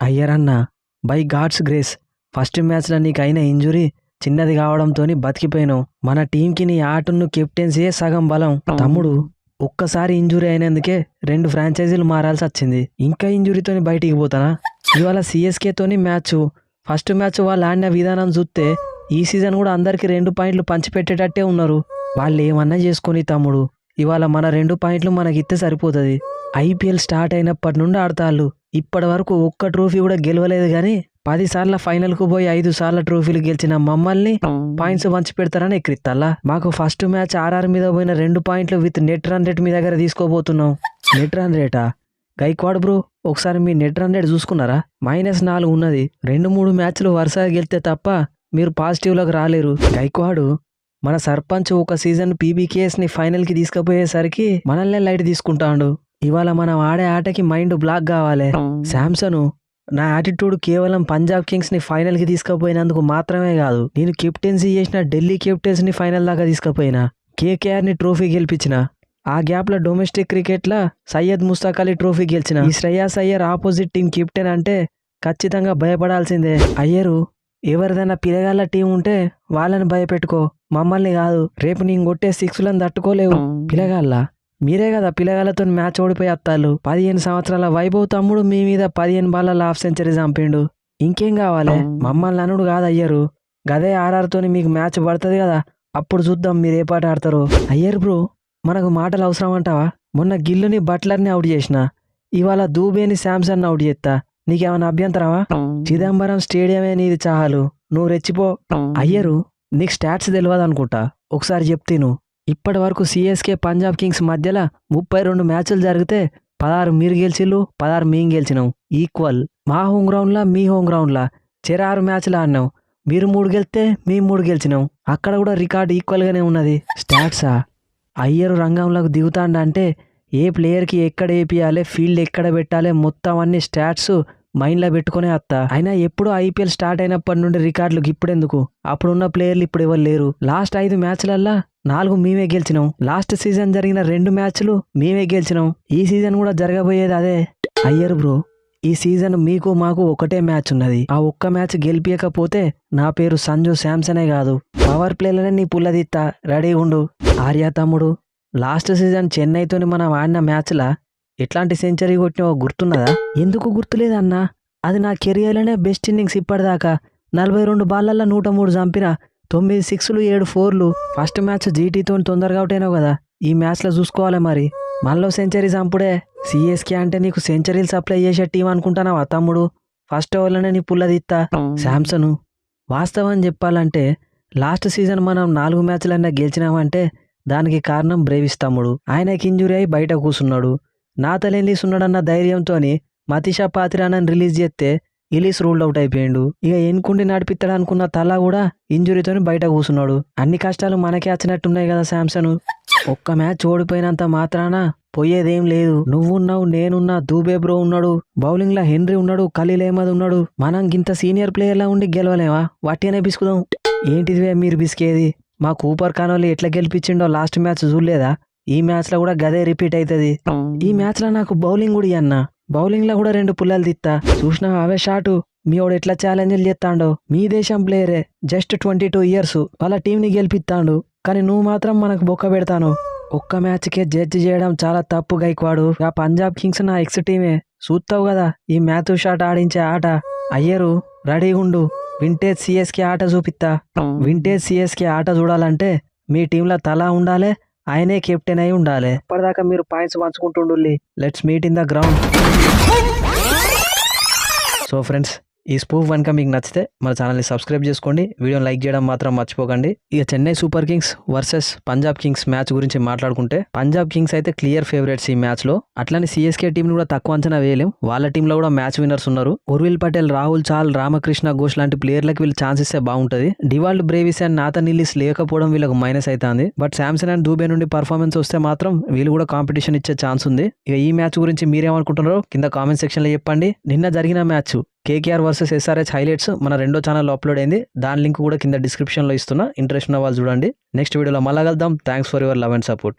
అయ్యరన్న by God's grace first మ్యాచ్లో నీకైన injury చిన్నది కావడంతో బతికిపోయినావు. మన టీంకి నీ ఆటను కెప్టెన్సీయే సగం బలం. తమ్ముడు ఒక్కసారి ఇంజురీ అయినందుకే 2 ఫ్రాంచైజీలు మారాల్సి వచ్చింది. ఇంకా ఇంజురీతోని బయటికి పోతానా? ఇవాళ సిఎస్కేతోని మ్యాచ్. ఫస్ట్ మ్యాచ్ వాళ్ళు ఆడిన విధానం చూస్తే ఈ సీజన్ కూడా అందరికి 2 పాయింట్లు పంచిపెట్టేటట్టే ఉన్నారు. వాళ్ళు ఏమన్నా చేసుకొని తమ్ముడు, ఇవాళ మన 2 పాయింట్లు మనకిస్తే సరిపోతుంది. ఐపీఎల్ స్టార్ట్ అయినప్పటి నుండి ఆడతాళ్ళు. ఇప్పటి వరకు ఒక్క ట్రోఫీ కూడా గెలవలేదు కానీ 10 సార్ల ఫైనల్కు పోయి 5 సార్ల ట్రోఫీలు గెలిచిన మమ్మల్ని పాయింట్స్ పంచి పెడతారని ఎక్కిరిత్తల్లా. మాకు ఫస్ట్ మ్యాచ్ ఆర్ఆర్ మీద పోయిన 2 పాయింట్లు విత్ నెట్ రన్ రేట్ మీ దగ్గర తీసుకోబోతున్నాం. నెట్ రన్ రేటా? గైక్వాడ్ బ్రో, ఒకసారి మీ నెట్ రన్ రేట్ చూసుకున్నారా? -4 ఉన్నది. 2-3 మ్యాచ్లు వరుసగా గెలితే తప్ప మీరు పాజిటివ్లోకి రాలేరు. గైక్వాడు మన సర్పంచ్ ఒక సీజన్ పీబీకేఎస్ని ఫైనల్కి తీసుకుపోయేసరికి మనల్నే లైట్ తీసుకుంటాడు. ఇవాళ మనం ఆడే ఆటకి మైండ్ బ్లాక్ కావాలి. శాంసన్, నా యాటిట్యూడ్ కేవలం పంజాబ్ కింగ్స్ని ఫైనల్కి తీసుకుపోయినందుకు మాత్రమే కాదు, నేను కెప్టెన్సీ చేసిన ఢిల్లీ క్యాపిటల్స్ని ఫైనల్ దాకా తీసుకుపోయినా, కేకేఆర్ని ట్రోఫీ గెలిపించిన, ఆ గ్యాప్లో డొమెస్టిక్ క్రికెట్లో సయ్యద్ ముస్తాక్ అలీ ట్రోఫీ గెలిచిన. ఈ Shreyas Iyer opposite team captain అంటే ఖచ్చితంగా భయపడాల్సిందే. అయ్యరు, ఎవరిదైనా పిల్లగాళ్ళ టీం ఉంటే వాళ్ళని భయపెట్టుకో, మమ్మల్ని కాదు. రేపు నేను కొట్టే 6లను తట్టుకోలేవు. పిల్లగాళ్ళ మీరే కదా పిల్లగాళ్ళతో మ్యాచ్ ఓడిపోయి వస్తాళ్ళు. 15 సంవత్సరాల వైభవ్ తమ్ముడు మీ మీద 15 బాళ్ళ హాఫ్ సెంచరీ చంపిండు. ఇంకేం కావాలి? మమ్మల్ని అనుడు కాదు అయ్యరు, గదే ఆర్ఆర్తోని మీకు మ్యాచ్ పడుతుంది కదా, అప్పుడు చూద్దాం మీరు ఏ పాట ఆడతారు. అయ్యర్ బ్రో, మనకు మాటలు అవసరం అంటావా? మొన్న గిల్లుని బట్లర్ని అవుట్ చేసిన, ఇవాళ దూబేని శాంసన్ అవుట్ చేస్తా. నీకేమైనా అభ్యంతరమా? చిదంబరం స్టేడియమే నీది చాలు, నువ్వు రెచ్చిపో. అయ్యరు, నీకు స్టాట్స్ తెలియదు అనుకుంటా, ఒకసారి చెప్తేను. ఇప్పటి వరకు సిఎస్కే పంజాబ్ కింగ్స్ మధ్యలో 32 మ్యాచ్లు జరిగితే 16 మీరు గెలిచిళ్ళు, 16 మేము గెలిచినాం. ఈక్వల్. మా హోమ్ గ్రౌండ్లా మీ హోమ్ గ్రౌండ్లా 6 మ్యాచ్లు ఆడినాం. మీరు 3 గెలిస్తే మేము 3 గెలిచినాం. అక్కడ కూడా రికార్డ్ ఈక్వల్గానే ఉన్నది. స్టాట్సా? అయ్యరు రంగంలోకి దిగుతాండంటే ఏ ప్లేయర్కి ఎక్కడ వేపియాలి, ఫీల్డ్ ఎక్కడ పెట్టాలి, మొత్తం అన్ని స్టాట్స్ మైండ్లో పెట్టుకునే వస్తా. అయినా ఎప్పుడు ఐపీఎల్ స్టార్ట్ అయినప్పటి నుండి రికార్డులు ఇప్పుడెందుకు? అప్పుడున్న ప్లేయర్లు ఇప్పుడు ఎవరు లేరు. లాస్ట్ 5 మ్యాచ్లల్లా 4 మేమే గెలిచినాం. లాస్ట్ సీజన్ జరిగిన 2 మ్యాచ్లు మేమే గెలిచినాం. ఈ సీజన్ కూడా జరగబోయేది అదే. అయ్యర్ బ్రో, ఈ సీజన్ మీకు మాకు ఒకటే మ్యాచ్ ఉన్నది. ఆ ఒక్క మ్యాచ్ గెలిపించకపోతే నా పేరు సంజు శాంసనే కాదు, పవర్ ప్లేలోనే నీ పుల్లదిత్తా. రెడీ ఉండు. ఆర్యా తమ్ముడు, లాస్ట్ సీజన్ చెన్నైతోని మనం ఆడిన మ్యాచ్లా ఎట్లాంటి సెంచరీ కొట్టినో గుర్తున్నదా? ఎందుకు గుర్తులేదన్నా? అది నా కెరియర్లోనే బెస్ట్ ఇన్నింగ్స్ ఇప్పటిదాకా. 42 బాళ్ళల్లో 103 చంపిన, 9 6లు 7 4లు. ఫస్ట్ మ్యాచ్ జీటీతో తొందరగా అవుట్ అయినావు కదా, ఈ మ్యాచ్లో చూసుకోవాలి మరి. మనలో సెంచరీ చంపుడే. సిఎస్కే అంటే నీకు సెంచరీలు సప్లై చేసే టీం అనుకుంటున్నావా తమ్ముడు? ఫస్ట్ ఓవర్లోనే నీ పుల్లదిత్తా. శాంసను, వాస్తవం చెప్పాలంటే లాస్ట్ సీజన్ మనం 4 మ్యాచ్లన్నా గెలిచినామంటే దానికి కారణం బ్రేవిస్ తమ్ముడు. ఆయనకి ఇంజురీ అయి బయట కూర్చున్నాడు. నాథలెన్లీస్ ఉన్నాడన్న ధైర్యంతో మతిషా పాత్రానని రిలీజ్ చేస్తే ఇలీస్ రూల్డ్ అవుట్ అయిపోయిండు. ఇక ఎన్కుండి నడిపిస్తాడు అనుకున్న తలా కూడా ఇంజురీతో బయట కూర్చున్నాడు. అన్ని కష్టాలు మనకే వచ్చినట్టున్నాయి కదా శాంసన్. ఒక్క మ్యాచ్ ఓడిపోయినంత మాత్రాన పోయేదేం లేదు. నువ్వున్నావు, నేనున్నా, దూబే బ్రో ఉన్నాడు, బౌలింగ్ లో హెన్రీ ఉన్నాడు, ఖలీల్ అహ్మద్ ఉన్నాడు. మనం గింత సీనియర్ ప్లేయర్లా ఉండి గెలవలేమా? వట్టిగానే బిసుకుదాం. ఏంటిదివే మీరు బిసికేది? మా కూపర్ కానోళ్ళు ఎట్లా గెలిపించిండో లాస్ట్ మ్యాచ్ చూడలేదా? ఈ మ్యాచ్లో కూడా గదే రిపీట్ అవుతుంది. ఈ మ్యాచ్లో నాకు బౌలింగ్ కూడా అన్నా, బౌలింగ్లో కూడా 2 పుల్లలు తిత్తా. చూసినా అవే షాటు మీవాడు ఎట్లా ఛాలెంజ్లు చేస్తాడో. మీ దేశం ప్లేయరే, జస్ట్ 22 ఇయర్స్, వాళ్ళ టీంని గెలిపిస్తాడు. కానీ నువ్వు మాత్రం మనకు బొక్క పెడతాను. ఒక్క మ్యాచ్కే జడ్జి చేయడం చాలా తప్పు గైక్వాడు. ఆ పంజాబ్ కింగ్స్ నా ఎక్స్ టీమే. చూస్తావు కదా ఈ మ్యాథ్యూ షాట్ ఆడించే ఆట. అయ్యరు, రెడీగా ఉండు. వింటేజ్ సిఎస్కే ఆట చూపిస్తా. వింటేజ్ సిఎస్కే ఆట చూడాలంటే మీ టీంలో తలా ఉండాలి, ఆయనే కెప్టెన్ అయి ఉండాలి. ఇప్పటిదాకా మీరు పాయింట్స్ పంచుకుంటుండు. Let's meet in the ground. So friends, ఈ స్పూఫ్ కనుక మీకు నచ్చితే మన ఛానల్ని సబ్స్క్రైబ్ చేసుకోండి, వీడియోని లైక్ చేయడం మాత్రం మర్చిపోకండి. ఇక Chennai super Kings versus Punjab Kings match గురించి మాట్లాడుకుంటే పంజాబ్ కింగ్స్ అయితే క్లియర్ ఫేవరెట్స్ ఈ మ్యాచ్ లో. అట్లానే సిఎస్కే టీం కూడా తక్కువ అంచనా వేయలేం. వాళ్ళ టీంలో కూడా మ్యాచ్ విన్నర్స్ ఉన్నారు. ఉర్విల్ పటేల్, రాహుల్ చాల్, రామకృష్ణ ఘోష్ లాంటి ప్లేయర్లకు వీళ్ళు ఛాన్స్ ఇస్తే బాగుంటది. డివాల్డ్ బ్రేవిస్ అండ్ నాథన్ ఇల్లీస్ లేకపోవడం వీళ్ళకు మైనస్ అవుతుంది. బట్ శాంసన్ అండ్ దూబే నుండి పర్ఫార్మెన్స్ వస్తే మాత్రం వీళ్ళు కూడా కాంపిటీషన్ ఇచ్చే ఛాన్స్ ఉంది. ఇక ఈ మ్యాచ్ గురించి మీరేమనుకుంటున్నారో కింద కామెంట్ సెక్షన్ లో చెప్పండి. నిన్న జరిగిన match KKR versus SRH highlights మన 2వ ఛానల్లో అప్లోడ్ అయింది. దాని లింక్ కూడా కింద డిస్క్రిప్షన్లో ఇస్తున్నా, ఇంట్రెస్ట్ ఉన్న వాళ్ళు చూడండి. నెక్స్ట్ వీడియోలో మళ్ళా కలుద్దాం. Thanks for your love and support.